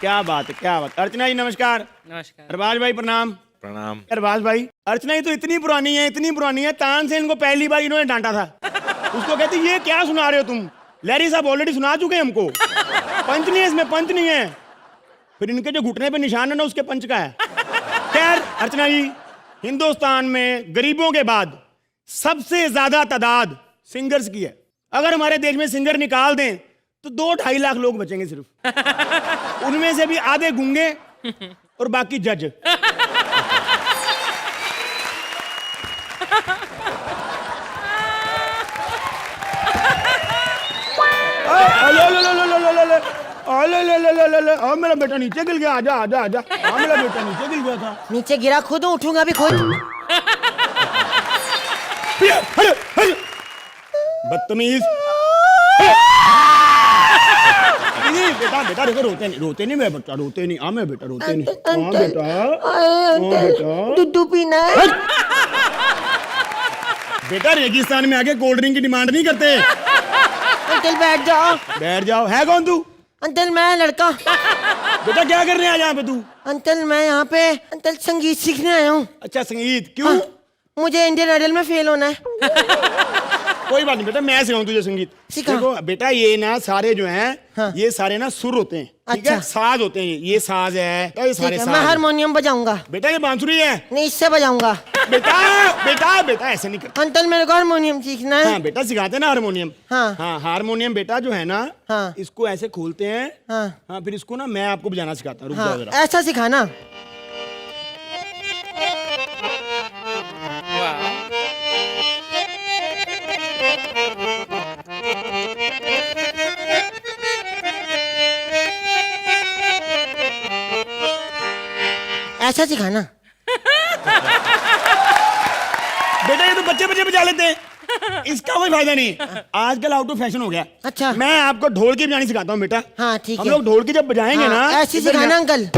क्या बात है, क्या बात। अर्चना जी नमस्कार। नमस्कार। अरबाज भाई प्रणाम। प्रणाम। अरबाज भाई, अर्चना जी तो इतनी पुरानी है, तान से इनको पहली बार इन्होंने डांटा था। उसको कहती ये क्या सुना रहे हो तुम, लहरी साहब ऑलरेडी सुना चुके हैं हमको, पंच नहीं है इसमें, पंच नहीं है। फिर इनके जो घुटने पे निशान है ना उसके पंच का है। खैर अर्चना जी, हिंदुस्तान में गरीबों के बाद सबसे ज्यादा तादाद सिंगर्स की है। अगर हमारे देश में सिंगर निकाल दें तो 2-2.5 लाख लोग बचेंगे सिर्फ। उनमें से भी आधे गूंगे और बाकी जज। मेरा बेटा नीचे गिर गया, आजा आजा आजा। मेरा बेटा नीचे गिर गया था। नीचे गिरा खुद हूँ, उठूंगा भी खुद। बदतमीज। बेटा बेटा देखो, रोते नहीं मेरा बच्चा, रोते नहीं। हाँ मेरा बेटा रोते नहीं। हाँ बेटा, हाँ बेटा, दूध पीना है। बेटा रेगिस्तान में आके कोल्ड ड्रिंक की डिमांड नहीं करते। अंकल बैठ जाओ। बैठ जाओ। है कौन तू? अंकल मैं लड़का। बेटा क्या करने आया यहाँ पे तू? अंकल मैं यहाँ पे अंकल संगीत सीखने आया हूँ। अच्छा संगीत, क्यों? हाँ, मुझे इंडियन आइडल में फेल होना है। कोई बात नहीं बेटा, मैं सिखाऊं तुझे संगीत। सिखा। देखो बेटा, ये ना सारे जो हैं, हाँ। ये सारे ना सुर होते हैं, ठीक है? अच्छा। साज होते हैं, ये साज है, ये सारे साज मैं हैं। हारमोनियम बजाऊंगा। बेटा ये बांसुरी है। नहीं इससे बजाऊंगा। बेटा बेटा बेटा ऐसे नहीं करता। अंकल मेरे को हारमोनियम सीखना है। हाँ बेटा सिखाते हैं ना हारमोनियम। हाँ। हाँ हारमोनियम बेटा जो है ना, हाँ। इसको ऐसे खोलते हैं। हाँ। हाँ फिर इसको ना मैं आपको बजाना सिखाता हूँ, रुक हाँ, जाओ जरा। ऐसा सिखाना। ऐसा सिखाना। बेटा ये तो बच्चे बजा लेते हैं, इसका कोई फायदा नहीं। आजकल आउट ऑफ फैशन हो गया। अच्छा। मैं आपको ढोल की बजानी सिखाता हूँ बेटा। हाँ ठीक है। हम लोग ढोल की जब बजाएंगे हाँ, ना, ऐसी इधर सिखाना अंकल।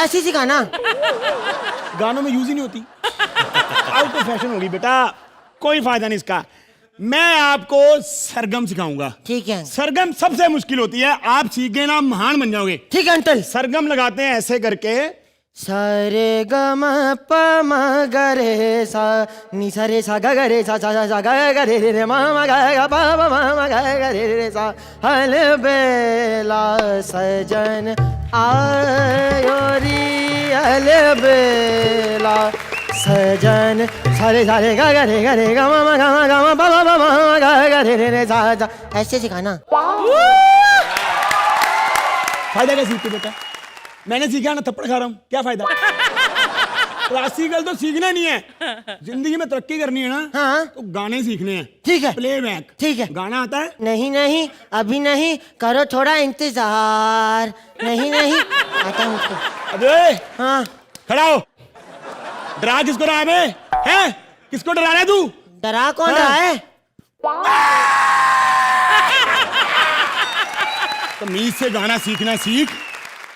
ऐसी सिखाना। गानों में यूज ही नहीं होती। आउट ऑफ फैशन होगी बेटा, कोई फायदा नहीं इसका। मैं आपको सरगम सिखाऊंगा। ठीक है। सरगम सबसे मुश्किल होती है, आप सीख गए ना महान बन जाओगे। ठीक है अंकल। सरगम लगाते हैं ऐसे करके, सारे ग म प म ग रे सा नी सा रे सा ग ग रे सा सा सा सा ग ग रे रे रे म म ग ग प प म म ग ग रे रे सा हल बेला सजन आयो री हल बेला सजन सारे सारे ग ग रे ग म म ग म प प म म ग ग रे रे रे सा सा। ऐसे सिखाना। फायदा क्या सीखते बेटा? मैंने सीखा ना, थप्पड़ खा रहा हूँ, क्या फायदा? क्लासिकल तो सीखना नहीं है, जिंदगी में तरक्की करनी है ना। हाँ। तो गाने सीखने हैं। ठीक है। प्लेबैक। ठीक है। गाना आता है? नहीं नहीं अभी नहीं, करो थोड़ा इंतजार। नहीं नहीं आता है मुझको। अबे हाँ। खड़ा हो। डरा किसको रहा है बे? हैं? किसको डरा रहा है तू? डरा कौन रहा है? तमीज से गाना सीखना सीख,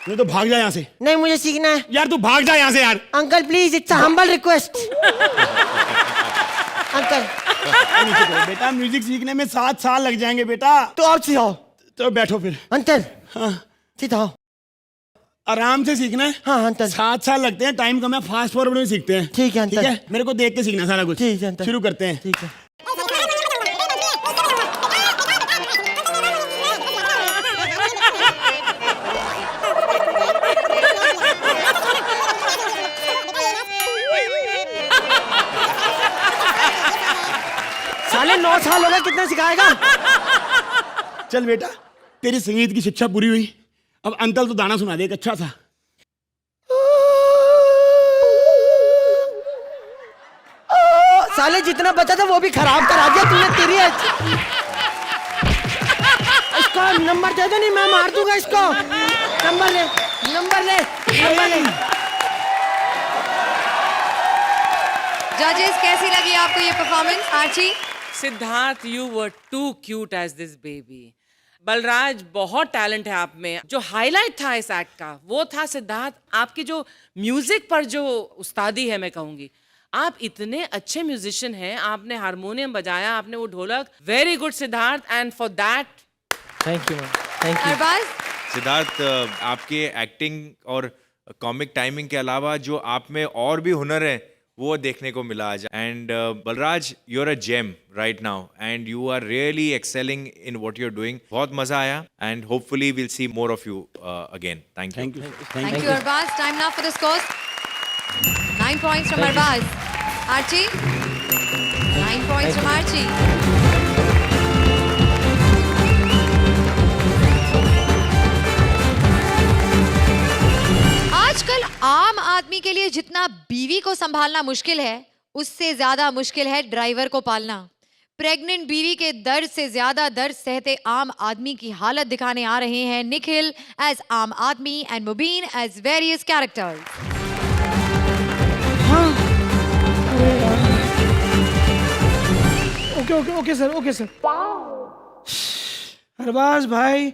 नहीं तो भाग जा यहाँ से। नहीं मुझे सीखना है। यार तू भाग जा यहाँ से यार। Uncle please, it's humble request. Uncle नीचे करो बेटा, म्यूजिक सीखने में 7 साल लग जाएंगे बेटा। तो आप सिखाओ। तो बैठो फिर। अंकल हाँ सिखाओ। आराम से सीखना है। हाँ अंकल। 7 साल लगते हैं, टाइम कम है, फास्ट फॉरवर्ड में सीखते हैं। ठीक है अंकल। मेरे को देख के सीखना सारा कुछ। ठीक है अंकल। शुरू करते हैं। ठीक है। साले 9 साल हो गए, कितना सिखाएगा? चल बेटा, तेरी संगीत की शिक्षा पूरी हुई, अब अंतल तो दाना सुना दे एक अच्छा सा। साले जितना बचा था वो भी खराब करा दिया तूने। तेरी इसको नंबर दे दो, नहीं मैं मार दूंगा इसको। नंबर ले, नंबर ले, नंबर ले। जजेस कैसी लगी आपको ये performance Archi? Siddharth, you were too cute as this baby. Balraj, बहुत टैलेंट है आप में। जो हाईलाइट था इस एक्ट का वो था सिद्धार्थ आपकी जो म्यूजिक पर जो उस्तादी है, मैं कहूँगी आप इतने अच्छे म्यूजिशियन हैं, आपने हारमोनियम बजाया, आपने वो ढोलक, very good Siddharth, and for that thank you ma'am, thank you. Arbaaz, Siddharth, आपके एक्टिंग और कॉमिक टाइमिंग के अलावा जो आप में और भी हुनर है वो देखने को मिला आज। And Balraj, you are a gem right now and you are really excelling in what you are doing. बहुत मजा आया and hopefully will see more of you again. Thank you. thank you Arbaz. Time now for the scores. 9 points from Arbaz. Archie, 9 points from Archie. आजकल आम आदमी के लिए जितना बीवी को संभालना मुश्किल है, उससे ज्यादा मुश्किल है ड्राइवर को पालना। प्रेग्नेंट बीवी के दर्द से ज्यादा दर्द सहते आम आदमी की हालत दिखाने आ रहे हैं निखिल एज आम आदमी and Mubin as various characters. Okay sir. Arbaz भाई,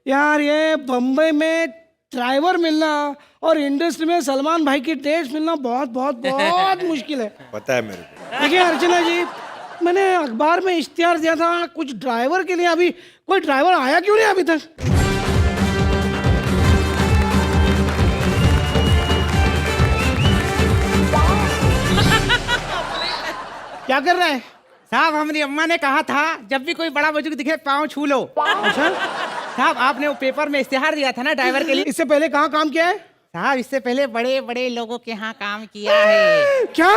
यार ये बम्बई में ड्राइवर मिलना और इंडस्ट्री में सलमान भाई की डेट्स मिलना बहुत बहुत बहुत मुश्किल है। पता है मेरे को। देखिए अर्चना जी, मैंने अखबार में इश्तिहार दिया था कुछ ड्राइवर के लिए, अभी कोई ड्राइवर आया क्यों नहीं अभी तक? क्या कर रहा है साहब? हमारी अम्मा ने कहा था जब भी कोई बड़ा बुजुर्ग दिखे पाँव छू लो। अच्छा, साहब आपने वो पेपर में इश्तिहार दिया था ना ड्राइवर के लिए। इससे पहले कहाँ काम किया है? साहब इससे पहले बड़े बड़े लोगों के यहाँ काम किया है। क्या?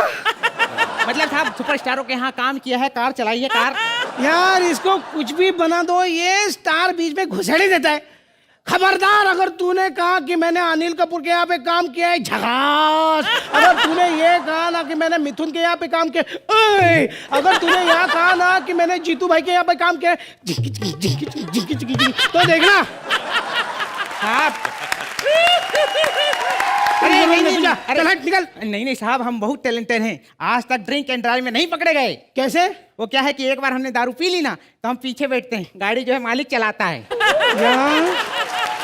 मतलब साहब सुपरस्टारों के यहाँ काम किया है। कार चलाई है, कार। यार इसको कुछ भी बना दो, ये स्टार बीच में घुसेड़ ही देता है। खबरदार, अगर तूने कहा कि मैंने अनिल कपूर के यहाँ पे काम किया है, झकास। अगर तूने ये कहा ना कि मैंने मिथुन के यहाँ पे काम किया, ओए। अगर तूने यहाँ कहा ना कि मैंने जीतू भाई के यहाँ पे काम किया है, तो देखना। साहब चल हट, निकल। नहीं साहब, हम बहुत टैलेंटेड हैं। आज तक ड्रिंक एंड ड्राइव में नहीं पकड़े गए। कैसे? वो क्या है कि एक बार हमने दारू पी ली ना तो हम पीछे बैठते हैं, गाड़ी जो है मालिक चलाता है। यार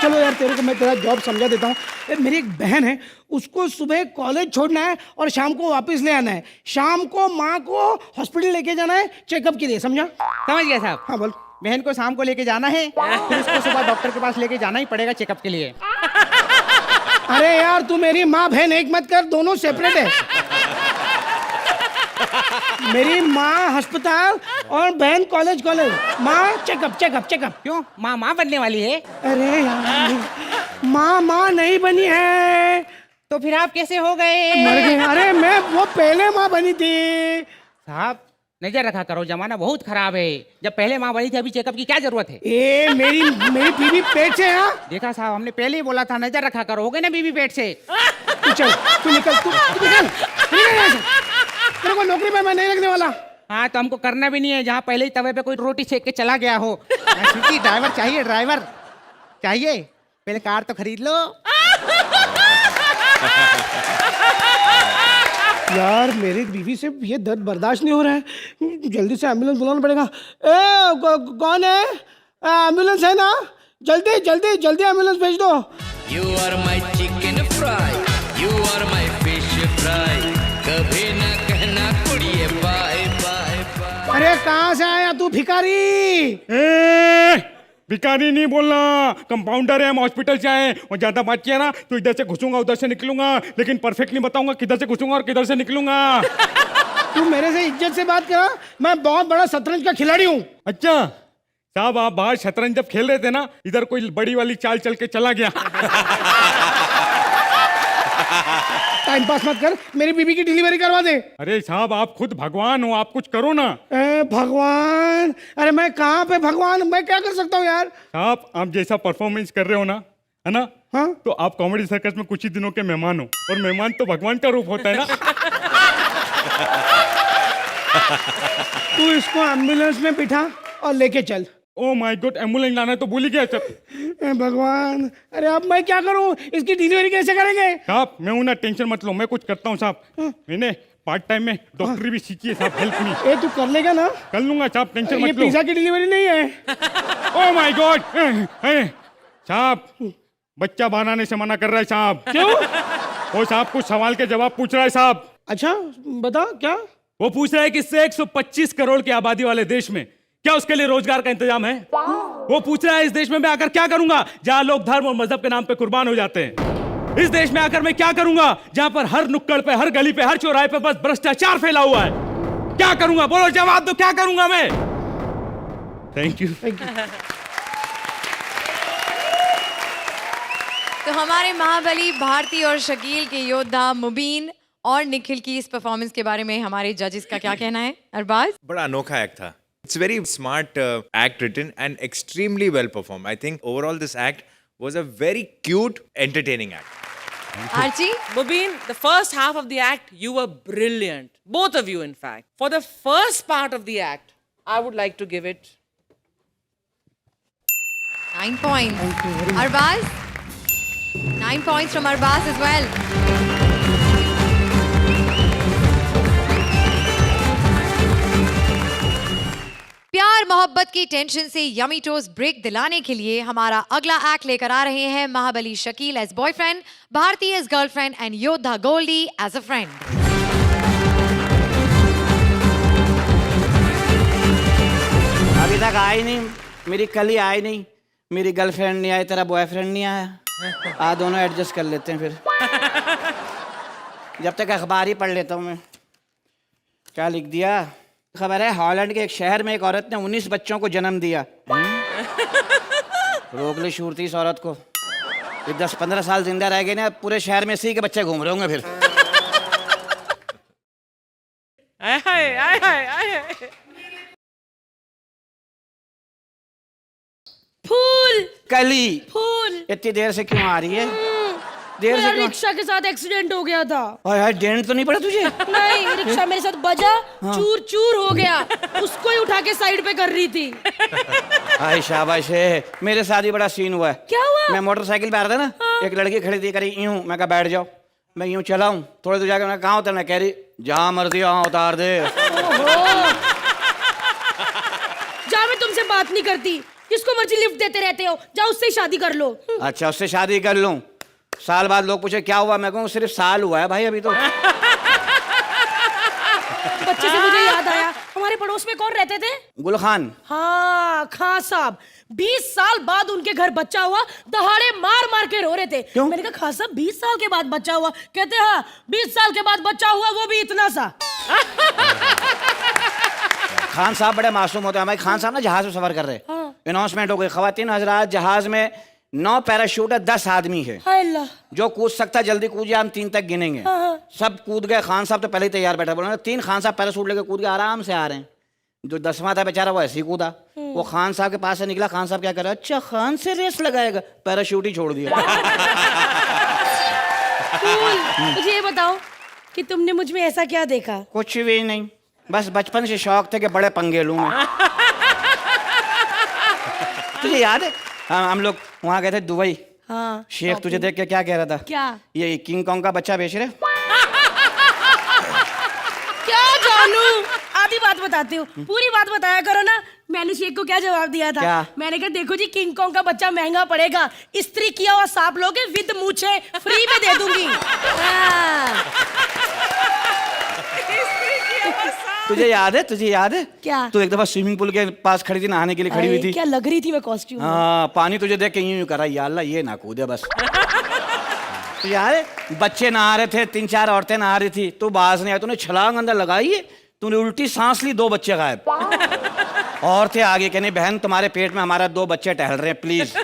चलो यार, तेरे को मैं तेरा जॉब समझा देता हूँ। मेरी एक बहन है, उसको सुबह कॉलेज छोड़ना है और शाम को वापस ले आना है। शाम को माँ को हॉस्पिटल लेके जाना है चेकअप के लिए, समझा? समझ गया साहब। हाँ बोल। बहन को शाम को लेके जाना है, फिर उसको सुबह डॉक्टर के पास लेके जाना ही पड़ेगा चेकअप के लिए। अरे यार, तू मेरी माँ बहन एक मत कर, दोनों सेपरेट है। मेरी माँ अस्पताल और बहन कॉलेज। माँ चेकअप। क्यों? माँ बनने वाली है? अरे यार, माँ नहीं बनी है तो फिर आप कैसे हो गए? मर गए। अरे मैं वो पहले माँ बनी थी। साहब नजर रखा करो, जमाना बहुत खराब है। जब पहले माँ बनी थी, अभी चेकअप की क्या जरूरत है? मेरी बीवी पेट से है। देखा साहब, हमने पहले ही बोला था नजर रखा करो। हो गई ना बीवी पेट से। चल तू निकल, तू निकल। तेरे को नौकरी पे मैं नहीं रखने वाला। हाँ तो हमको करना भी नहीं है जहाँ पहले ही तवे पे कोई रोटी सेक के चला गया हो। ड्राइवर चाहिए, ड्राइवर चाहिए। पहले कार तो खरीद लो। यार मेरी बीवी से ये दर्द बर्दाश्त नहीं हो रहा है, जल्दी से एम्बुलेंस बुलाना पड़ेगा। कौन है? एम्बुलेंस है ना? जल्दी एम्बुलेंस भेज दो। You are my chicken fry, you are my fish fry, कभी ना कहना कुड़िए बाय बाय बाय। अरे कहाँ से आया तू भिखारी? भिखारी नहीं बोलना, कंपाउंडर है, हम हॉस्पिटल से आए। और ज्यादा बात किया ना तो इधर से घुसूंगा उधर से निकलूंगा, लेकिन परफेक्ट नहीं बताऊंगा किधर से घुसूंगा और किधर से निकलूंगा। तू मेरे से इज्जत से बात करा, मैं बहुत बड़ा शतरंज का खिलाड़ी हूँ। अच्छा साहब, आप बाहर शतरंज जब खेल रहे थे ना, इधर कोई बड़ी वाली चाल चल के चला गया। टाइम पास मत कर, मेरी बीबी की डिलीवरी करवा दे। अरे साहब, आप खुद भगवान हो, आप कुछ करो ना। भगवान? अरे मैं कहाँ पे भगवान, मैं क्या कर सकता हूँ यार? साहब, आप जैसा परफॉर्मेंस कर रहे हो ना, है ना? हाँ? तो आप कॉमेडी सर्कस में कुछ ही दिनों के मेहमान हो, और मेहमान तो भगवान का रूप होता है ना। तू इसको एम्बुलेंस में बिठा और लेके चल। ओ माय गॉड, एम्बुलेंस लाना तो भूल ही गया सर। भगवान, अरे अब मैं क्या करूं? इसकी डिलीवरी कैसे करेंगे? साहब मैं हूं ना, टेंशन मत लो, मैं कुछ करता हूँ साहब। मैंने पार्ट टाइम में डॉक्टरी भी सीखी है साहब, हेल्प मी। तू कर लेगा ना? कर लूंगा साहब, टेंशन ये मत लो। पिज्जा की डिलीवरी नहीं है। ओ माय गॉड साहब, बच्चा बनाने से मना कर रहा है साहब। क्यों? वो साहब कुछ सवाल के जवाब पूछ रहा है साहब। अच्छा बता क्या? वो पूछ रहा है कि इससे 125 करोड़ की आबादी वाले देश में क्या उसके लिए रोजगार का इंतजाम है? वो पूछ रहा है इस देश में मैं आकर क्या करूंगा जहां लोग धर्म और मजहब के नाम पे कुर्बान हो जाते हैं? इस देश में आकर मैं क्या करूंगा जहां पर हर नुक्कड़ पे, हर गली पे, हर चौराहे पे बस भ्रष्टाचार फैला हुआ है? क्या करूंगा? बोलो, जवाब दो, क्या करूंगा मैं? Thank you. तो हमारे महाबली भारती और शकील के योद्धा मुबीन और निखिल की इस परफॉर्मेंस के बारे में हमारे जजेस का क्या कहना है? अरबाज? बड़ा अनोखा एक्ट था. It's very smart act written and extremely well performed. I think overall this act was a very cute, entertaining act. Archi? Mubin, the first half of the act, you were brilliant. Both of you, in fact. For the first part of the act, I would like to give it 9 points. Arbaz? 9 points from Arbaz as well. प्यार मोहब्बत की tension से yummy toast break दिलाने के लिए हमारा अगला act लेकर आ रहे हैं महाबली Shakeel as boyfriend, Bharti as girlfriend and योद्धा गोल्डी एज अ फ्रेंड. अभी तक आई नहीं, मेरी कली आई नहीं, मेरी गर्लफ्रेंड नहीं आई, तेरा बॉयफ्रेंड नहीं आया. आ दोनों एडजस्ट कर लेते हैं फिर. जब तक अखबार ही पढ़ लेता हूँ मैं. क्या लिख दिया? खबर है हॉलैंड के एक शहर में एक औरत ने 19 बच्चों को जन्म दिया. रोक ले शूरती इस औरत को. ये 10-15 साल जिंदा रह गए ना, पूरे शहर में इसी के बच्चे घूम रहे होंगे फिर. फूल कली फूल इतनी देर से क्यों आ रही है? देर से मेरा क्यों? रिक्शा के साथ एक्सीडेंट हो गया था. यार डेंट तो नहीं पड़ा तुझे? नहीं, रिक्शा मेरे साथ बजा, चूर चूर हो गया. उसको ही उठा के साइड पे कर रही थी. हाय शाबाश है. मेरे साथ ही बड़ा सीन हुआ है. क्या हुआ? मैं मोटरसाइकिल पे आ रहा था ना, एक लड़की खड़ी थी, करी यूं, मैं कहा बैठ जाओ. मैं यूं चला हूं, थोड़े दूर जाके मैं कहाँ उतरना? कह रही जहां मर्जी वहां उतार दे. जा, मैं तुमसे बात नहीं करती. किसको मर्जी लिफ्ट देते रहते हो? जाओ उससे ही शादी कर लो. अच्छा उससे शादी कर लूं. साल बाद लोग पूछे क्या हुआ, मैं कहूँ सिर्फ साल हुआ है भाई अभी तो. बच्चे से मुझे याद आया, हमारे पड़ोस में कौन रहते थे? गुल खान. हाँ, खान साहब. 20 साल बाद उनके घर बच्चा हुआ, दहाड़े मार मार के रो रहे थे. क्यों? मैंने कहा खान साहब 20 साल के बाद बच्चा हुआ? कहते हाँ, 20 साल के बाद बच्चा हुआ, वो भी इतना सा. खान साहब बड़े मासूम होते हैं. हमारे खान साहब ना जहाज में सफर कर रहे. अनाउंसमेंट हो गई, खवातीन हजरात जहाज में 9 पैराशूट है, 10 आदमी है. हाय अल्लाह. जो कूद सकता जल्दी कूद, हम 3 तक गिनेंगे. सब कूद गए. खान साहब तो पहले ही तैयार बैठा. बोला 3 खान साहब पैराशूट लेके कूद के आराम से आ रहे हैं. जो 10वां था बेचारा वो ऐसे ही कूदा. वो खान साहब के पास से निकला. खान साहब क्या कर रहा है? अच्छा खान से रेस लगाएगा. पैराशूट ही छोड़ दिया. मुझे ये बताओ कि तुमने मुझ में ऐसा क्या देखा? कुछ भी नहीं, बस बचपन से शौक थे कि बड़े पंगे लूं मैं. तुझे याद है हम लोग वहां गए थे दुबई. हाँ. शेख तुझे देख के क्या कह रहा था? क्या? ये किंग कॉन्ग का बच्चा बेच रहे. क्या जानू? आधी बात बताती हूँ, पूरी बात बताया करो ना. मैंने शेख को क्या जवाब दिया था? क्या? मैंने कहा देखो जी, किंग कॉन्ग का बच्चा महंगा पड़ेगा, इस्त्री किया हुआ सांप लोगे विद मूछे फ्री में दे दूंगी. हाँ. तुझे याद है? तुझे याद है क्या? तू एक दफा स्विमिंग पूल के पास खड़ी थी, नहाने के लिए खड़ी हुई अरे, थी. क्या लग रही थी मैं कॉस्ट्यूम में. हाँ, पानी तुझे देख के यूं करा, या अल्लाह ये ना कूदे बस. तो यार बच्चे नहा रहे थे, 3-4 औरतें नहा रही थी, तू बाज नहीं आया, तूने छलांग अंदर लगाई है, तूने उल्टी सांस ली, 2 बच्चे गायब. औरतें आगे कहने बहन तुम्हारे पेट में हमारा 2 बच्चे टहल रहे हैं, प्लीज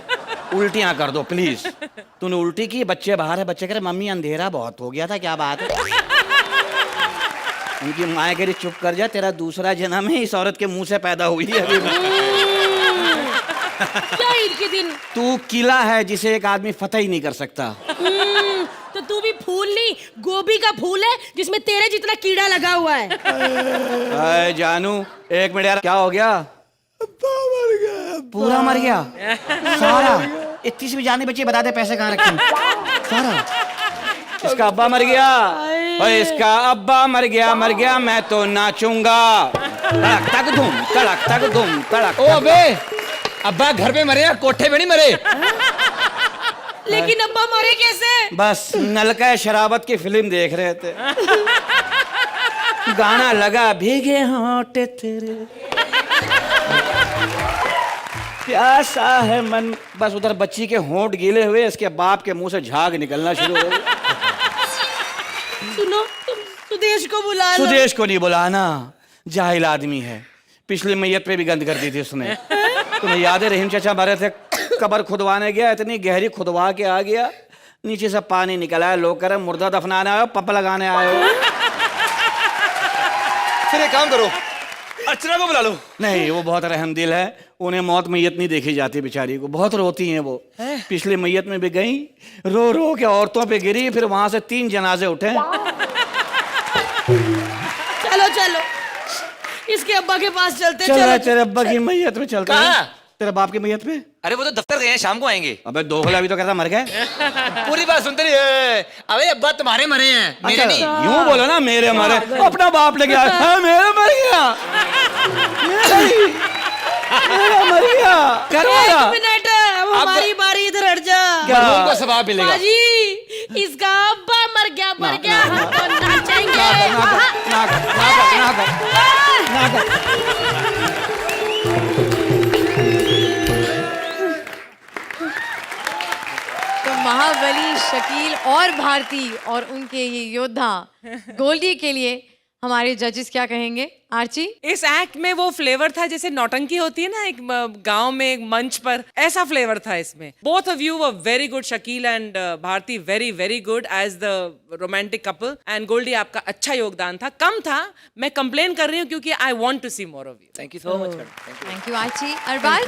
उल्टियां कर दो प्लीज. तूने उल्टी की, बच्चे बाहर है. बच्चे कह रहे मम्मी अंधेरा बहुत हो गया था, क्या बात है? उनकी माँ कह रही चुप कर जा, तेरा दूसरा जन्म है, इस औरत के मुंह से पैदा हुई है अभी. क्या ईद के दिन? तू किला है जिसे एक आदमी फतेह ही नहीं कर सकता. तो तू भी फूल नहीं, गोभी का फूल है जिसमें तेरे जितना कीड़ा लगा हुआ है. अरे जानू 1 मिनट यार, क्या हो गया? मर गया. पूरा मर गया? सारा? इतनी सी भी जान नहीं बची. बता दे पैसे कहाँ रखे हैं? सारा? इसका अब्बा मर गया. और इसका अब्बा मर गया, मर गया, मैं तो नाचूंगा. तड़क तक धूम, तड़क तक धूम, तड़क. ओ अबे, अब्बा घर पे मरे या कोठे पे नहीं मरे? लेकिन अब्बा मरे कैसे? बस नलका शराबत की फिल्म देख रहे थे. गाना लगा भीगे होंठ तेरे, प्यासा है मन। बस उधर बच्ची के होंठ गीले हुए, इसके बाप के मुंह से झाग निकलना शुरू हो गई। सुनो, तुम सुदेश को बुला लो। सुदेश को नहीं बुलाना, जाहिल आदमी है। पिछली मैयत पे भी गंद कर दी थी उसने। तुम्हें याद है रहीम चाचा मरे थे, कब्र खुदवाने गया, इतनी गहरी खुदवा के आ गया, नीचे से पानी निकला है। लोग कह रहे मुर्दा दफनाने आए हो, पंप लगाने आए हो। फिर एक काम करो, अर्चना को बुला लो। नहीं, वो बहुत रहमदिल है, उन्हें मौत मैयत नहीं देखी जाती बेचारी को, बहुत रोती हैं वो। पिछली मैयत में भी गई, रो रो के औरतों पे गिरी, फिर वहां से 3 जनाजे उठे। चलो चलो, इसके अब्बा के पास चलते। चलो तेरे अब्बा की मैयत में चलते हैं। तेरे बाप की मैयत पे? अरे वो तो दफ्तर गए हैं, शाम को आएंगे। अबे दोगला भी तो कहता मर गए। पूरी बात सुनते नहीं है। अबे अब्बा तुम्हारे मरे हैं, मेरे नहीं। यूं बोलो ना, मेरे मरे। अपना बाप लेके आया, हाँ, मेरा मर गया, मेरा मर गया। एक मिनट, अब हमारी बारी, इधर हट जा। मरहूम को सवाब मिलेगा। बाजी, इसका अब्बा मर गया, मर गया। हम तो नाचेंगे। तो महाबली, शकील और भारती और उनके ये योद्धा गोल्डी के लिए हमारे जजेस क्या कहेंगे? आर्ची? इस एक्ट में वो फ्लेवर था जैसे नौटंकी होती है ना एक गांव में, एक मंच पर, ऐसा फ्लेवर था इसमें। Both of you were very good, Shakeel and Bharti very very good as the romantic couple, and Goldie आपका अच्छा योगदान था। कम था, मैं कंप्लेन कर रही हूँ क्योंकि I want to see more of you. Thank you so much. Thank you Archi. Arbaz?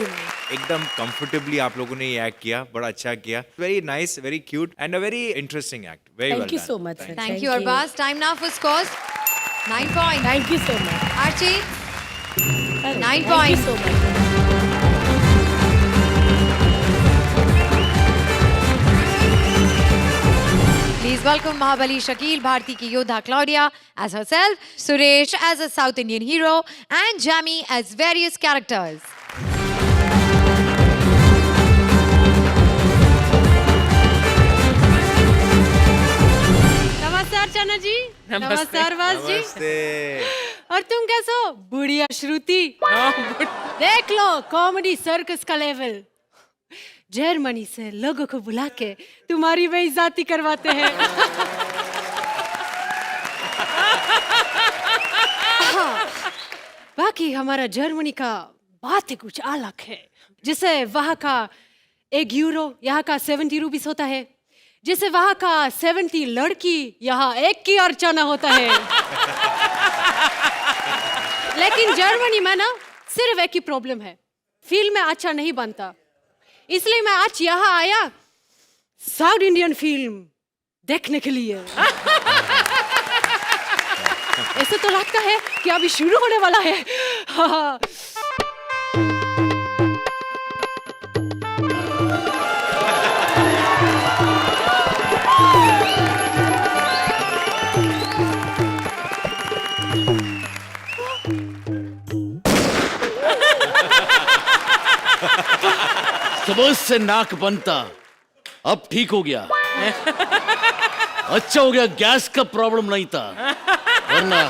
एकदम कंफर्टेबली आप लोगों ने ये एक्ट किया, बड़ा अच्छा किया। Very nice, very cute and a very interesting act. Very well Thank you done. so much. Thank you, Arbaz. Time now for scores. 9 points. Thank you so much. Archie? 9 Thank you points. so much. Please welcome Mahabali Shakil, Bharti ki Yodha Claudia as herself, Suresh as a South Indian hero, and Jamie as various characters. नमस्कार अर्चना जी। नमस्कार वास जी। नमस्ते। और तुम कैसे हो? बुढ़िया श्रुति। देख लो कॉमेडी सर्कस का लेवल। जर्मनी से लोगों को बुला के तुम्हारी बेइज्जती करवाते हैं। हाँ, बाकी हमारा जर्मनी का बात ही कुछ अलग है। जैसे वहाँ का 1 यूरो यहाँ का 70 रुपीस होता है, जैसे वहाँ का 70 लड़की यहाँ 1 की अर्चना होता है। लेकिन जर्मनी में ना सिर्फ एक ही प्रॉब्लम है, फिल्म में अच्छा नहीं बनता। इसलिए मैं आज यहाँ आया साउथ इंडियन फिल्म देखने के लिए। ऐसे तो लगता है कि अभी शुरू होने वाला है। हाँ। सुबह से नाक बनता, अब ठीक हो गया। अच्छा हो गया गैस का प्रॉब्लम नहीं था, वरना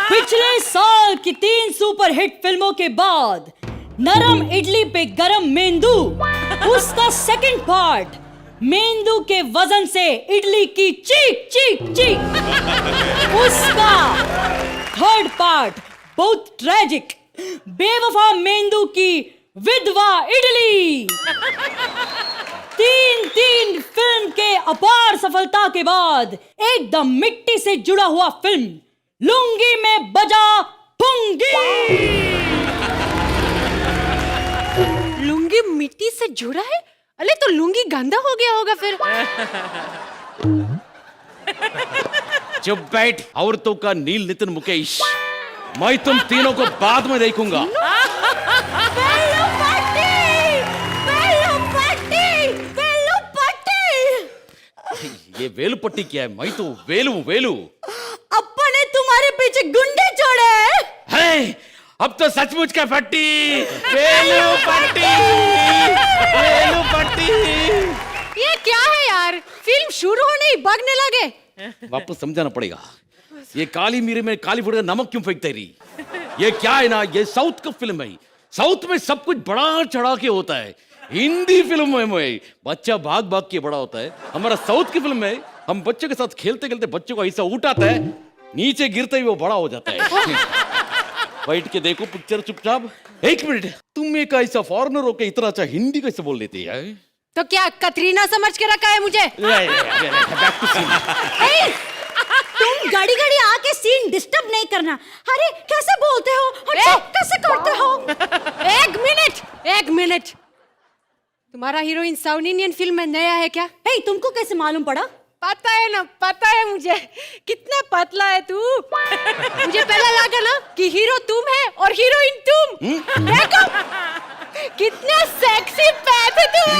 पिछले साल की 3 सुपरहिट फिल्मों के बाद नरम इडली पे गरम मेंदू, उसका सेकंड पार्ट मेंदू के वजन से इडली की चीख चीख चीख, उसका थर्ड पार्ट बहुत ट्रेजिक, बेवफा मेंदू की विधवा इडली। 3 फिल्म के अपार सफलता के बाद एकदम मिट्टी से जुड़ा हुआ फिल्म लुंगी में बजा पुंगी। लुंगी मिट्टी से जुड़ा है? अरे तो लुंगी गंदा हो गया होगा फिर। चुप बैठ, औरतों का नील नितिन मुकेश। मैं तुम तीनों को बाद में देखूंगा। ये वेलू पट्टी क्या है? मैं तो वेलू वेलू। अप्पा ने तुम्हारे पीछे गुंडे छोड़े है। अब तो सचमुच का पट्टी, वेलू पट्टी, वेलू पट्टी। ये क्या है यार? फिल्म शुरू होने ही भागने लगे। वापस समझाना पड़ेगा। ये काली मिर्च में काली फुट का नमक क्यों फेंकते रही? ये क्या है ना, ये साउथ का फिल्म है। साउथ में सब कुछ बड़ा चढ़ा के होता है। हिंदी फिल्म में बच्चा भाग भाग के बड़ा होता है। हमारा साउथ की फिल्म में हम बच्चों के साथ खेलते खेलते बच्चों को ऐसा उठाता है, नीचे गिरते ही वो बड़ा हो जाता है। बैठ के देखो पिक्चर चुपचाप। एक मिनट, तुम एक ऐसा फॉरेनर होकर इतना अच्छा हिंदी कैसे बोल लेते हैं? तो क्या कतरीना समझ के रखा है मुझे? Back to scene. तुम घड़ी घड़ी आके सीन डिस्टर्ब नहीं करना। अरे कैसे बोलते हो, कैसे करते हो? एक मिनट, तुम्हारा हीरोइन साउथ इंडियन फिल्म में नया है क्या? तुमको कैसे मालूम पड़ा? पता है ना, पता है मुझे। कितना पतला है तू। मुझे पहले लगा ना कि हीरो तुम है और हीरोइन तुम। देखो कितना सेक्सी पैथ है तुम।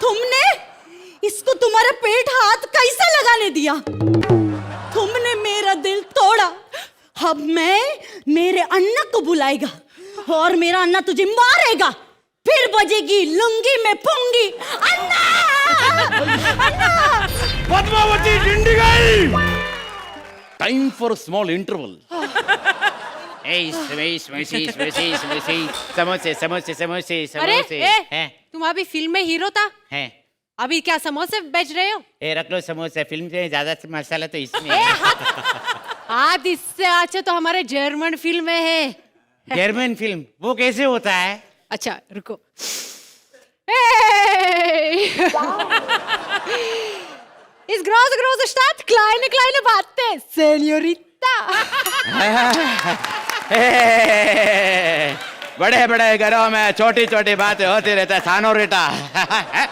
तुमने इसको तुम्हारा पेट हाथ कैसे लगाने दिया? तुमने मेरा दिल तोड़ा। अब मैं मेरे अन्ना को बुलाएगा और मेरा अन्ना तुझे मारेगा। फिर बजेगी लुंगी में पुंगी। अन्ना! अन्ना! पद्मावती डिंडी गई। Time for small interval. समोसे समोसे समोसे अरे समोसे। तुम अभी फिल्म में हीरो था, हैं? अभी क्या समोसे बेच रहे हो? रख लो समोसे, फिल्म में ज्यादा मसाला तो इसमें। आज इससे अच्छा तो हमारे जर्मन फिल्म में है। जर्मन फिल्म वो कैसे होता है? अच्छा रुको। Ist große, große Stadt, kleine, kleine Batte, Senorita. बड़े बड़े घरों में छोटी छोटी बातें होती रहता है, सानोरिटा।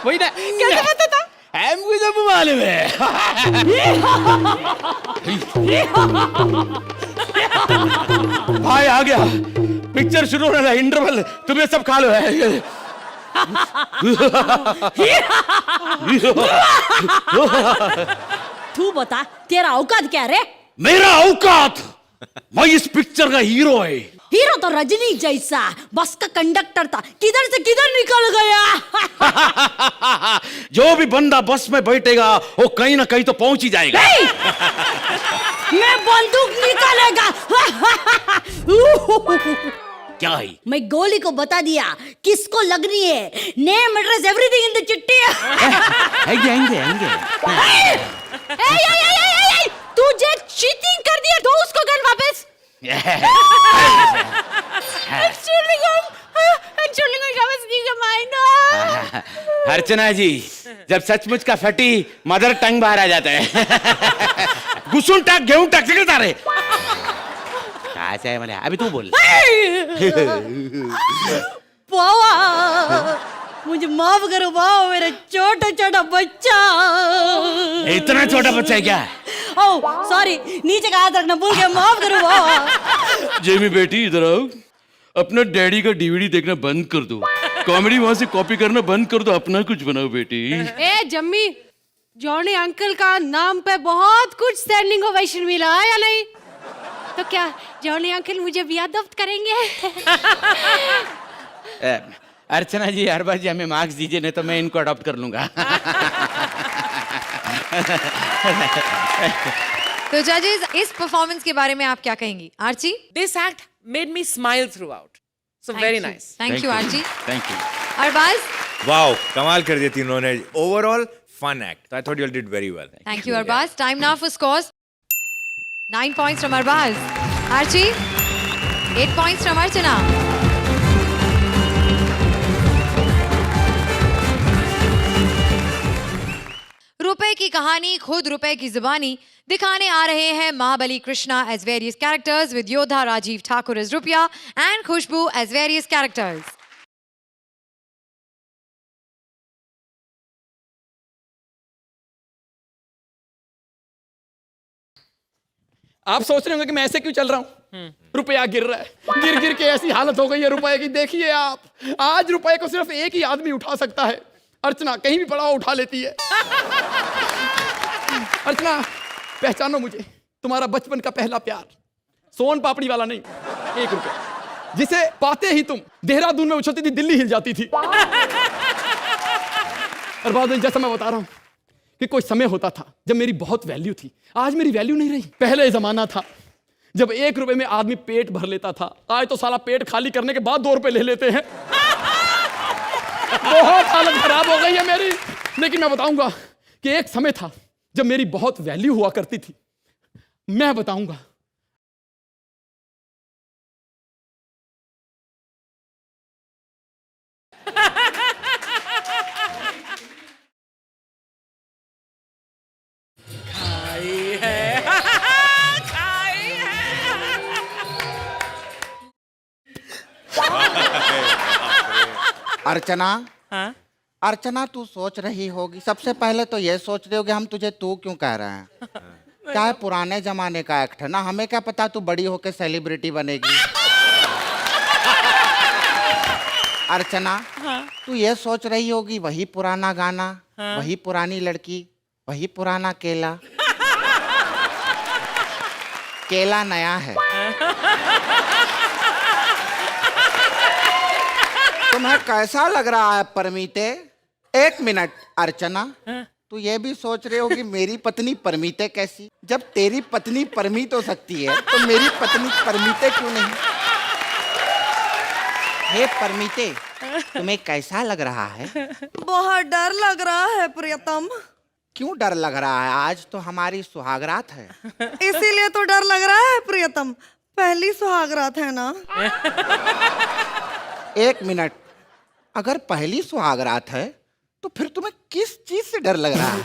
वही ना, कैसे पता था? हमको जब मालूम है। भाई आ गया, पिक्चर शुरू होने लगा, इंटरवल, तुम्हें सब खा लो है। तू बता तेरा औकात क्या रे? मेरा औकात, मैं इस पिक्चर का हीरो है। हीरो तो रजनी जैसा बस का कंडक्टर था, किधर से किधर निकल गया। जो भी बंदा बस में बैठेगा वो कहीं ना कहीं तो पहुंच ही जाएगा। मैं बंदूक निकालेगा। क्या है? मैं गोली को बता दिया किसको लगनी है। Name address everything in the चिट्ठी। तुझे चीटिंग कर दिया, दो उसको गन वापस। अर्चना जी, जब सचमुच का फटी मदर टंग बाहर आ जाता है। गुसुन टाक गेहूं टाक से करता रे। कहाँ से है मैंने? अभी तू बोल। बाबा मुझे माफ करो बाबा, मेरा छोटा छोटा बच्चा। इतना छोटा बच्चा है क्या? ओह सॉरी, नीचे का हाथ रखना भूल गया, माफ करो बाबा। जेमी बेटी इधर आओ, अपना डैडी का डीवीडी देखना बंद कर दो, कॉमेडी वहां से कॉपी करना बंद कर दो, अपना कुछ बनाओ बेटी। ए जम्मी, जॉनी अंकल का नाम पे बहुत कुछ स्टैंडिंग ओवेशन मिला है या नहीं? तो क्या जॉनी अंकल मुझे भी अडॉप्ट करेंगे? अर्चना जी, हर बार जी हमें मार्क्स दीजिए, नहीं तो मैं इनको अडॉप्ट कर लूंगा। तो जजेस, इस परफॉर्मेंस के बारे में आप क्या कहेंगी? Archi? This act made me smile throughout. So very nice. Thank you Archi. Thank you. Arbaz? Wow, कमाल कर दिया तीनों ने। Overall fun act. I thought you all did very well. Thank you, Arbaz. Time now for scores. 9 points from Arbaz. Archie, 8 points from Archana. रुपए की कहानी खुद रुपए की जुबानी दिखाने आ रहे हैं महाबली Krishna as various characters with योद्धा राजीव ठाकुर as रुपया and Khushboo as various characters. आप सोच रहे होंगे कि मैं ऐसे क्यों चल रहा हूँ? रुपया गिर रहा है, गिर गिर के ऐसी हालत हो गई है रुपए की। देखिए आप, आज रुपए को सिर्फ एक ही आदमी उठा सकता है। अर्चना कहीं भी पड़ा उठा लेती है। अर्चना, पहचानो मुझे, तुम्हारा बचपन का पहला प्यार, सोन पापड़ी वाला नहीं, 1 रुपया, जिसे पाते ही तुम देहरादून में उछलती थी, दिल्ली हिल जाती थी। और बाद में जैसा मैं बता रहा हूं कि कोई समय होता था जब मेरी बहुत वैल्यू थी, आज मेरी वैल्यू नहीं रही। पहले जमाना था जब 1 रुपए में आदमी पेट भर लेता था, आज तो साला पेट खाली करने के बाद 2 रुपए ले लेते हैं। बहुत हालत खराब हो गई है मेरी। लेकिन मैं बताऊंगा कि एक समय था जब मेरी बहुत वैल्यू हुआ करती थी। मैं बताऊंगा। खाई है, खाई है। अर्चना, हाँ? अर्चना तू सोच रही होगी, सबसे पहले तो ये सोच रही होगी हम तुझे तू क्यों कह रहे हैं। क्या है, पुराने जमाने का एक्ट है ना, हमें क्या पता तू बड़ी होके सेलिब्रिटी बनेगी। अर्चना, तू ये सोच रही होगी वही पुराना गाना, वही पुरानी लड़की, वही पुराना केला। केला नया है। तुम्हें कैसा लग रहा है परमीते? 1 मिनट अर्चना, तू ये भी सोच रहे हो कि मेरी पत्नी परमीते कैसी? जब तेरी पत्नी परमीत हो सकती है तो मेरी पत्नी परमीते क्यों नहीं? हे परमीते, तुम्हें कैसा लग रहा है? बहुत डर लग रहा है प्रियतम। क्यों डर लग रहा है? आज तो हमारी सुहागरात है। इसीलिए तो डर लग रहा है प्रियतम, पहली सुहागरात है ना। 1 मिनट, अगर पहली सुहागरात है तो फिर तुम्हें किस चीज से डर लग रहा है?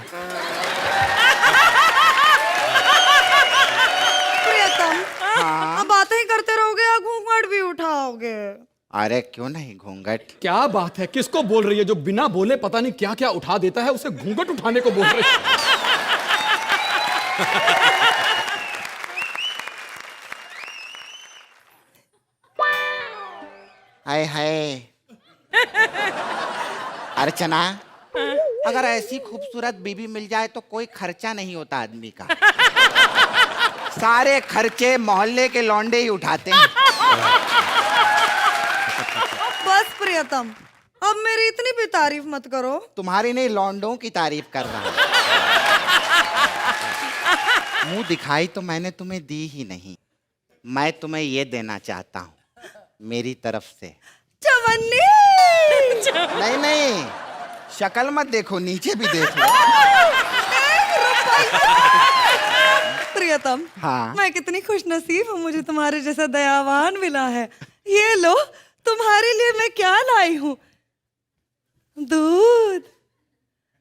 प्रियतम, हाँ? अब बातें ही करते रहोगे या घूंघट भी उठाओगे? अरे क्यों नहीं, घूंघट। क्या बात है, किसको बोल रही है? जो बिना बोले पता नहीं क्या क्या उठा देता है, उसे घूंघट उठाने को बोल रही है। हाय हाय अर्चना, अगर ऐसी खूबसूरत बीबी मिल जाए तो कोई खर्चा नहीं होता आदमी का। सारे खर्चे मोहल्ले के लौंडे ही उठाते हैं। बस प्रियतम, अब मेरी इतनी भी तारीफ मत करो। तुम्हारी नहीं, लौंडों की तारीफ कर रहा हूं। मुंह दिखाई तो मैंने तुम्हें दी ही नहीं, मैं तुम्हें ये देना चाहता हूँ मेरी तरफ से। चवन्नी। नहीं नहीं, शक्ल मत देखो, नीचे भी देखो। प्रियतम, हाँ? मैं कितनी खुशनसीब हूँ, मुझे तुम्हारे जैसा दयावान मिला है। ये लो, तुम्हारे लिए मैं क्या लाई हूँ, दूध।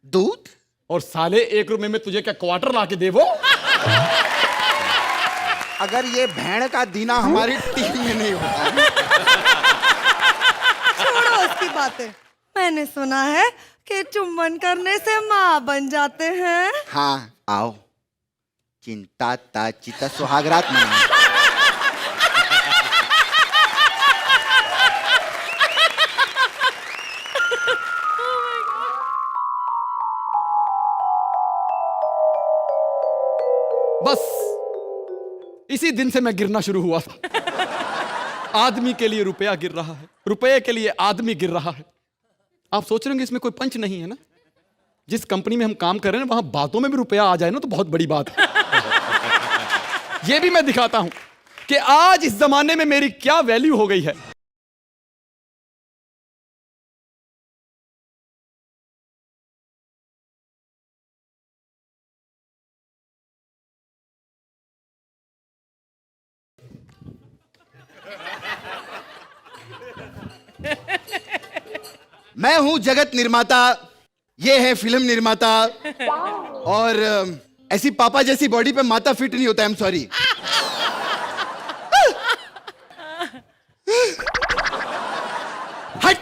दूध? और साले 1 रुपए में तुझे क्या क्वार्टर ला के देवो? अगर ये भेड़ का दीना हमारी टीम में नहीं होता। छोड़ो उसकी बातें। मैंने सुना है कि चुम्बन करने से माँ बन जाते हैं। हाँ, आओ, चिंता ता चिता सुहागरात मनाओ। बस इसी दिन से मैं गिरना शुरू हुआ था। आदमी के लिए रुपया गिर रहा है, रुपये के लिए आदमी गिर रहा है। आप सोच रहे होंगे इसमें कोई पंच नहीं है ना। जिस कंपनी में हम काम कर रहे हैं वहां बातों में भी रुपया आ जाए ना तो बहुत बड़ी बात है। यह भी मैं दिखाता हूं कि आज इस जमाने में मेरी क्या वैल्यू हो गई है। मैं हूं जगत निर्माता, ये है फिल्म निर्माता, और ऐसी पापा जैसी बॉडी पे माता फिट नहीं होता। I am sorry. हट।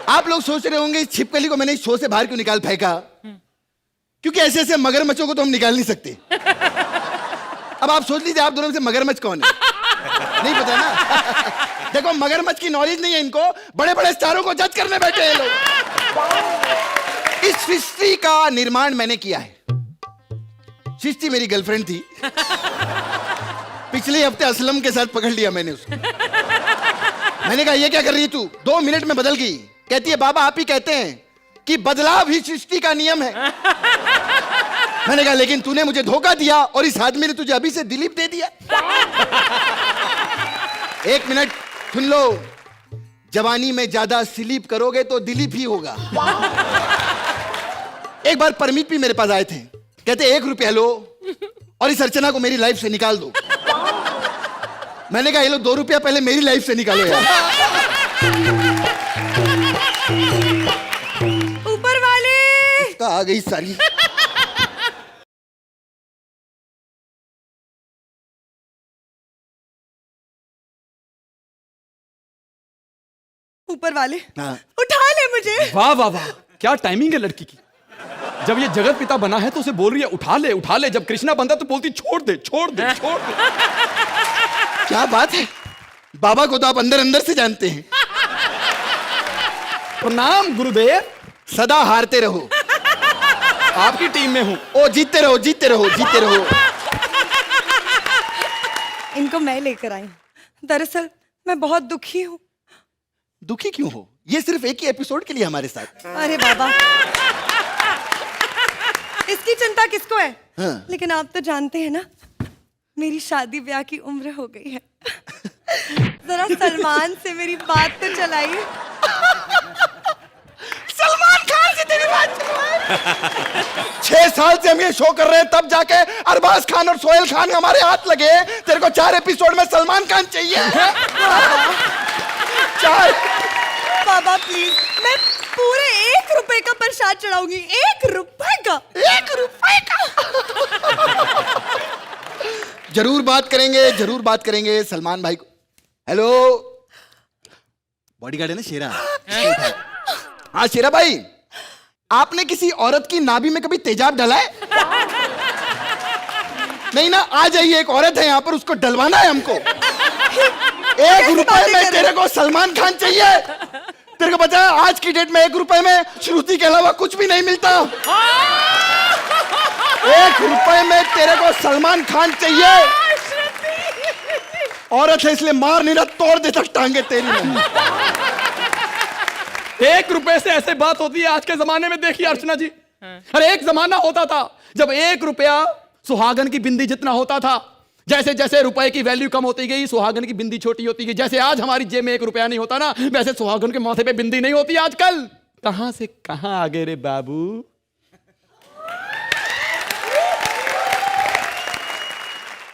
आप लोग सोच रहे होंगे इस छिपकली को मैंने इस शो से बाहर क्यों निकाल फेंका, क्योंकि ऐसे ऐसे मगरमच्छों को तो हम निकाल नहीं सकते। अब आप सोच लीजिए आप दोनों में से मगरमच्छ कौन है? नहीं पता ना। देखो, मगरमच्छ की नॉलेज नहीं है इनको, बड़े बड़े स्टारों को जज करने बैठे हैं लोग। इस हिस्ट्री का निर्माण मैंने किया है। सृष्टि मेरी गर्लफ्रेंड थी। पिछले हफ्ते असलम के साथ पकड़ लिया मैंने उसको। मैंने कहा ये क्या कर रही है तू? 2 मिनट में बदल गई। कहती है बाबा आप ही कहते हैं कि बदलाव ही सृष्टि का नियम है। मैंने कहा लेकिन तूने मुझे धोखा दिया और इस आदमी ने तुझे अभी से दिलीप दे दिया। 1 मिनट सुन लो, जवानी में ज्यादा स्लीप करोगे तो दिलीप ही होगा। एक बार परमिट भी मेरे पास आए थे, कहते 1 रुपया लो और इस अर्चना को मेरी लाइफ से निकाल दो। मैंने कहा ये लो 2 रुपया पहले मेरी लाइफ से निकालो यार। ऊपर वाले आ गई सारी। ऊपर वाले हाँ। उठा ले मुझे। वाह वाह वाह, क्या टाइमिंग है लड़की की। जब ये जगत पिता बना है तो उसे बोल रही है उठा ले उठा ले, जब कृष्णा बनता तो बोलती छोड़ दे छोड़ दे छोड़ दे। क्या बात है, बाबा को तो आप अंदर अंदर से जानते हैं। प्रणाम गुरुदेव। सदा हारते रहो, आपकी टीम में हूं। ओ जीतते रहो जीतते रहो जीतते रहो। इनको मैं लेकर आई। दरअसल मैं बहुत दुखी हूँ। दुखी क्यों हो? ये सिर्फ एक ही एपिसोड के लिए हमारे साथ। अरे बाबा, इसकी चिंता किसको है? हाँ। लेकिन आप तो जानते हैं ना, मेरी शादी ब्याह की उम्र हो गई है। जरा सलमान से मेरी बात तो चलाइए। सलमान खान से तेरी बात चलवाए। 6 साल से हम ये शो कर रहे हैं, तब जाके अरबाज खान और सोहेल खान हमारे हाथ लगे। तेरे को 4 एपिसोड में सलमान खान चाहिए? 4। बाबा प्लीज, मैं पूरे 1 रुपए का प्रसाद चढ़ाऊंगी। 1 रुपए का। 1 रुपए का। जरूर बात करेंगे सलमान भाई को। हेलो, बॉडीगार्ड है ना शेरा? हाँ शेरा भाई, आपने किसी औरत की नाभि में कभी तेजाब डला है? नहीं ना, आ जाइए, एक औरत है यहाँ पर, उसको डलवाना है हमको। 1 रुपए में तेरे को सलमान खान चाहिए? तेरे को पता है आज की डेट में 1 रुपए में श्रुति के अलावा कुछ भी नहीं मिलता। 1 रुपए में तेरे को सलमान खान चाहिए? औरत है इसलिए मार नहीं रहा, तोड़ देता टांगे तेरी में। 1 रुपए से ऐसे बात होती है आज के जमाने में? देखिए अर्चना जी, अरे एक जमाना होता था जब 1 रुपया सुहागन की बिंदी जितना होता था। जैसे जैसे रुपए की वैल्यू कम होती गई, सुहागन की बिंदी छोटी होती गई। जैसे आज हमारी जेब में 1 रुपया नहीं होता ना, वैसे सुहागन के माथे पे बिंदी नहीं होती आजकल। कहां से कहां आ गए रे बाबू।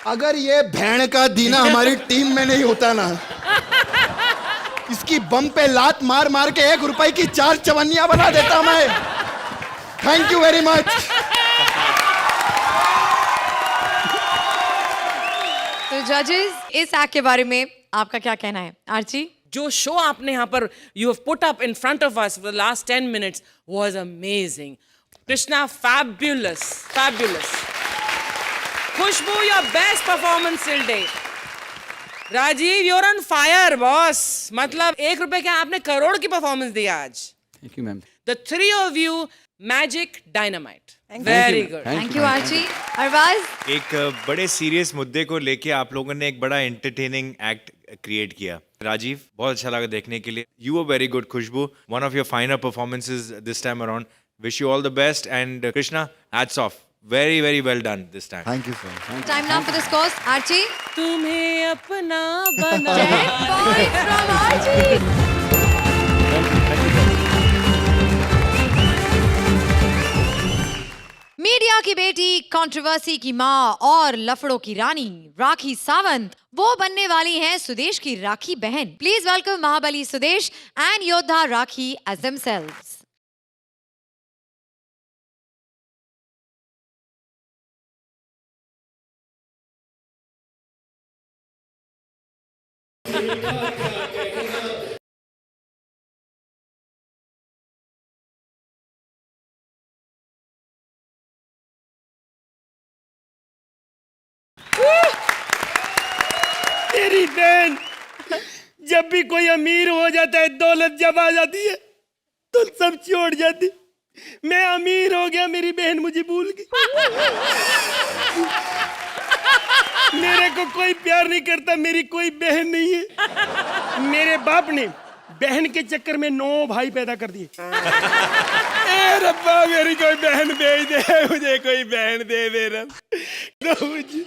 अगर ये भेड़ का दीना हमारी टीम में नहीं होता ना, इसकी बम पे लात मार मार के 1 रुपए की 4 चवन्नियां बना देता मैं। Thank you very much. तो जजेस, इस एक्ट के बारे में आपका क्या कहना है? आर्ची, जो शो आपने यहाँ पर you have put up in front of us for the last 10 minutes was amazing. Krishna, fabulous fabulous. Khushbu, your best performance till date. Rajiv, you're on fire boss. मतलब 1 रुपए के आपने करोड़ की परफॉर्मेंस दी आज। Thank you ma'am. The 3 of you, magic dynamite. Very good. Thank you Archi. Arbaz, एक बड़े serious मुद्दे को लेके आप लोगों ने एक बड़ा एंटरटेनिंग एक्ट क्रिएट किया। राजीव, बहुत अच्छा लगा देखने के लिए। You are very good. Khushbu, one of your finer performances this time around. Wish you all the best. And Krishna, hats off, very very well done this time. Thank you sir. Time now for the scores. Archi, तुम्हें अपना बना। 10 points from Archie. Media की बेटी, controversy की मां और लफड़ों की रानी राखी सावंत वो बनने वाली हैं सुदेश की राखी बहन। Please welcome Mahabali Sudesh and योद्धा राखी एज देमसेल्व्स। तेरी बहन, जब भी कोई अमीर हो जाता है, दौलत जब आ जाती है तो सब छोड़ जाती। मैं अमीर हो गया, मेरी बहन मुझे भूल गई। मेरे को कोई प्यार नहीं करता, मेरी कोई बहन नहीं है। मेरे बाप ने बहन के चक्कर में 9 भाई पैदा कर दिए। ए रब्बा, मेरी कोई बहन भेज दे, मुझे कोई बहन दे दे रब। तो मुझे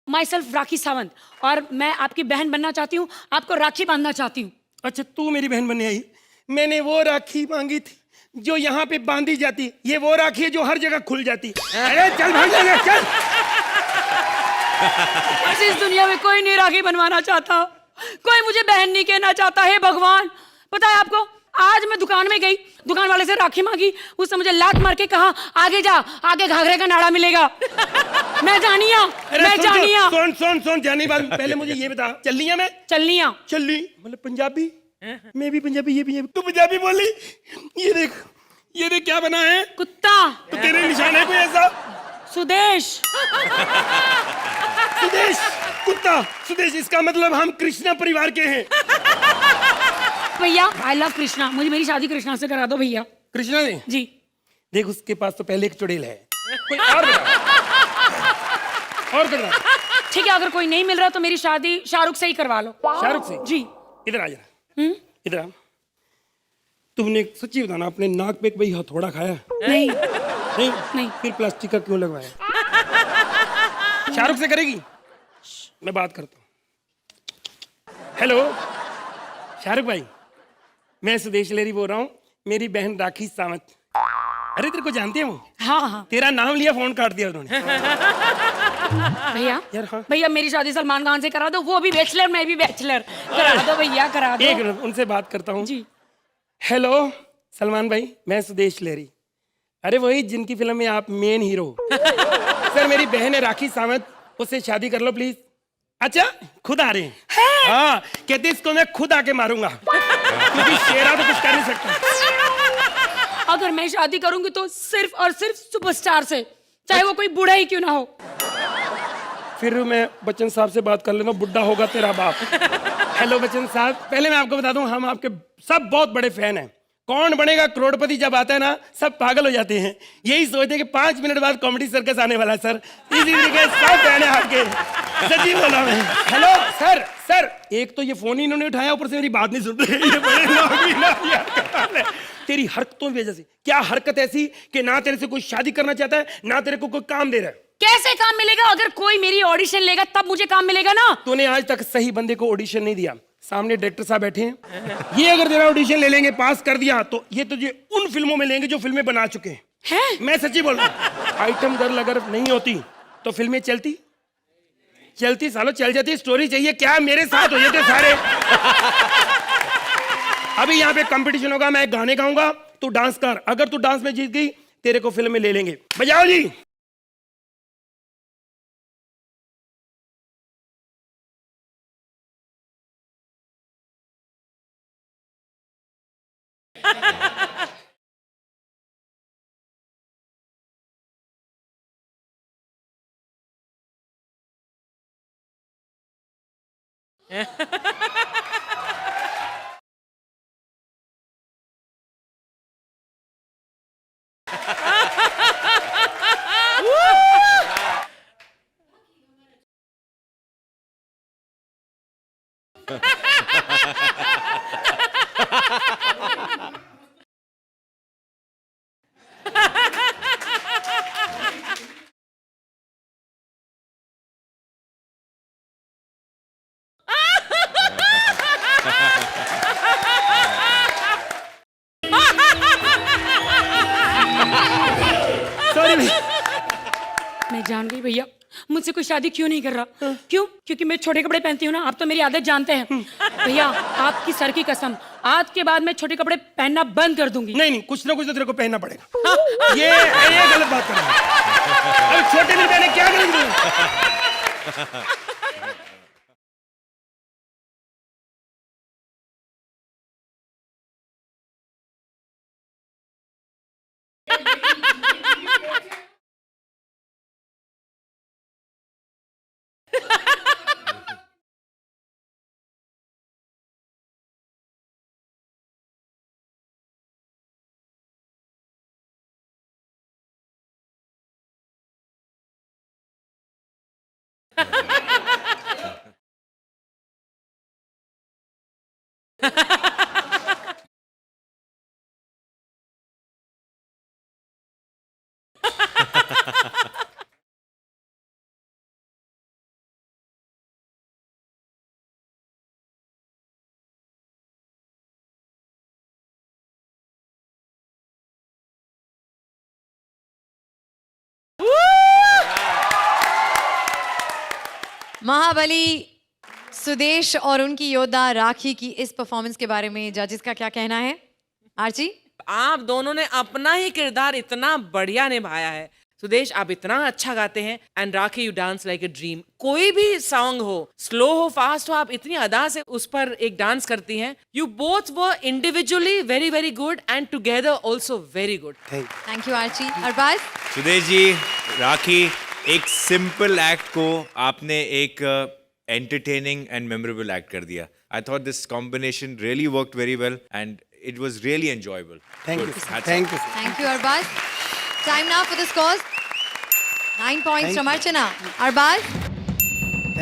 माई सेल्फ राखी सावंत, और मैं आपकी बहन बनना चाहती हूँ, आपको राखी बांधना चाहती हूँ। अच्छा, तू मेरी बहन बनने आई। मैंने वो राखी मांगी थी जो यहाँ पे बांधी जाती, ये वो राखी है जो हर जगह खुल जाती। अरे चल भाग जाएगा, चल। बस इस दुनिया में कोई नहीं राखी बनवाना चाहता, कोई मुझे बहन नहीं कहना चाहता है। भगवान, पता है आपको, आज मैं दुकान में गई, दुकान वाले से राखी मांगी, उसने मुझे लात मार के कहा आगे जा, आगे घाघरे का नाड़ा मिलेगा। मैं जानिया, मैं जानिया। सुन जानी बात, पहले मुझे ये बता, चलनिया मैं चलनिया, चलनी मतलब पंजाबी, मैं भी पंजाबी, ये भी तू पंजाबी बोली। ये देख क्या बना है, कुत्ता। तो तेरे निशान है कोई ऐसा? सुदेश। सुदेश कुत्ता, सुदेश, इसका मतलब हम कृष्णा परिवार के हैं। भैया आई लव कृष्णा, मुझे मेरी शादी कृष्णा से करा दो भैया। कृष्णा ने? जी। देख, उसके पास तो पहले एक चुड़ैल है, कोई और बता। और बता। ठीक है, अगर कोई नहीं मिल रहा तो मेरी शादी शाहरुख से ही करवा लो। शाहरुख से? जी। इधर आ जा, इधर आ। तुमने सच्ची बताना, अपने नाक पे कोई हथौड़ा खाया? नहीं नहीं। फिर प्लास्टिक का क्यों लगवाया? शाहरुख से करेगी? मैं बात करता हूँ। हेलो शाहरुख भाई, मैं सुदेश लेरी बोल रहा हूँ, मेरी बहन राखी सावंत। अरे तेरे को जानते हैं वो? हाँ। तेरा नाम लिया, फोन काट दिया उन्होंने। भैया यार हाँ। भैया मेरी शादी सलमान खान से करा दो, वो भी बैचलर, मैं भी बैचलर। करा दो भैया, करा दो। एक मिनट, उनसे बात करता हूँ जी। हेलो सलमान भाई, मैं सुदेश लेरी। अरे वही जिनकी फिल्म में आप मेन हीरो। सर मेरी बहन है राखी सावंत, उससे शादी कर लो प्लीज। अच्छा, खुद आ रहे हैं? हाँ, कहते इसको मैं खुद आके मारूंगा, क्योंकि शेरा तो कुछ कर नहीं सकता। अगर मैं शादी करूंगी तो सिर्फ और सिर्फ सुपरस्टार से, चाहे वो कोई बूढ़ा ही क्यों ना हो। फिर मैं बच्चन साहब से बात कर लेता हूँ, बुढ़ा होगा तेरा बाप। हेलो बच्चन साहब, पहले मैं आपको बता दूं, हम आपके सब बहुत बड़े फैन हैं। कौन बनेगा करोड़पति जब आता है ना, सब पागल हो जाते हैं, यही सोचते हैं कि 5 मिनट बाद कॉमेडी सर्कस आने वाला है। सर इसी तरीके सब फैन है आपके, सच्ची बोला मैं। हेलो सर, एक तो ये फोन ही इन्होंने उठाया, ऊपर से मेरी बात नहीं सुन रहे। ये बड़े लोग भी ना यार, तेरी हरकतों की वजह से। क्या हरकत ऐसी कि ना तेरे से कोई शादी करना चाहता है, ना तेरे को कोई काम दे रहा है? कैसे काम मिलेगा? अगर कोई मेरी ऑडिशन लेगा तब मुझे काम मिलेगा ना। तूने आज तक सही बंदे को ऑडिशन नहीं दिया। सामने डायरेक्टर साहब बैठे हैं, ये अगर तेरा ऑडिशन ले लेंगे, पास कर दिया, तो ये तुझे उन फिल्मों में लेंगे जो फिल्में बना चुके हैं। मैं सच्ची बोल रहा हूँ। आइटम गर्ल अगर नहीं होती तो फिल्में चलती सालों चल जाती। स्टोरी चाहिए क्या, मेरे साथ हो जाते सारे। अभी यहाँ पे कंपटीशन होगा, मैं गाने गाऊंगा, तू डांस कर। अगर तू डांस में जीत गई, तेरे को फिल्म में ले लेंगे। बजाओ जी। सॉरी मैं जान गई भैया, मुझसे कोई शादी क्यों नहीं कर रहा। क्यों? क्योंकि मैं छोटे कपड़े पहनती हूँ ना, आप तो मेरी आदत जानते हैं। भैया आपकी सर की कसम, आज के बाद मैं छोटे कपड़े पहनना बंद कर दूंगी। नहीं, कुछ ना कुछ तो तेरे को पहनना पड़ेगा। ये गलत बात कर रहा है। अब छोटे नहीं पहने क्या करेंगे? महाबली सुदेश और उनकी योद्धा राखी की इस परफॉर्मेंस के बारे में जजेस का क्या कहना है? आर्ची, आप दोनों ने अपना ही किरदार इतना बढ़िया निभाया है। सुदेश, आप इतना अच्छा गाते हैं and rakhi, you dance like a dream. कोई भी सॉन्ग हो, स्लो हो फास्ट हो, आप इतनी अदा से उस पर एक डांस करती हैं। You both were individually very very good and together also very good. Thank you Archi. Arbaaz, Sudesh ji, Rakhi, एक सिंपल एक्ट को आपने एक एंटरटेनिंग एंड मेमोरेबल एक्ट कर दिया। I thought this combination really worked very well and it was really enjoyable. Thank you. thank you Arbaz. Time now for the scores. 9 points from Archana. Arbaz,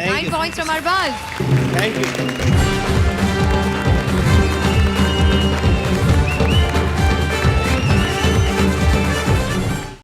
9 points from Arbaz. Thank you.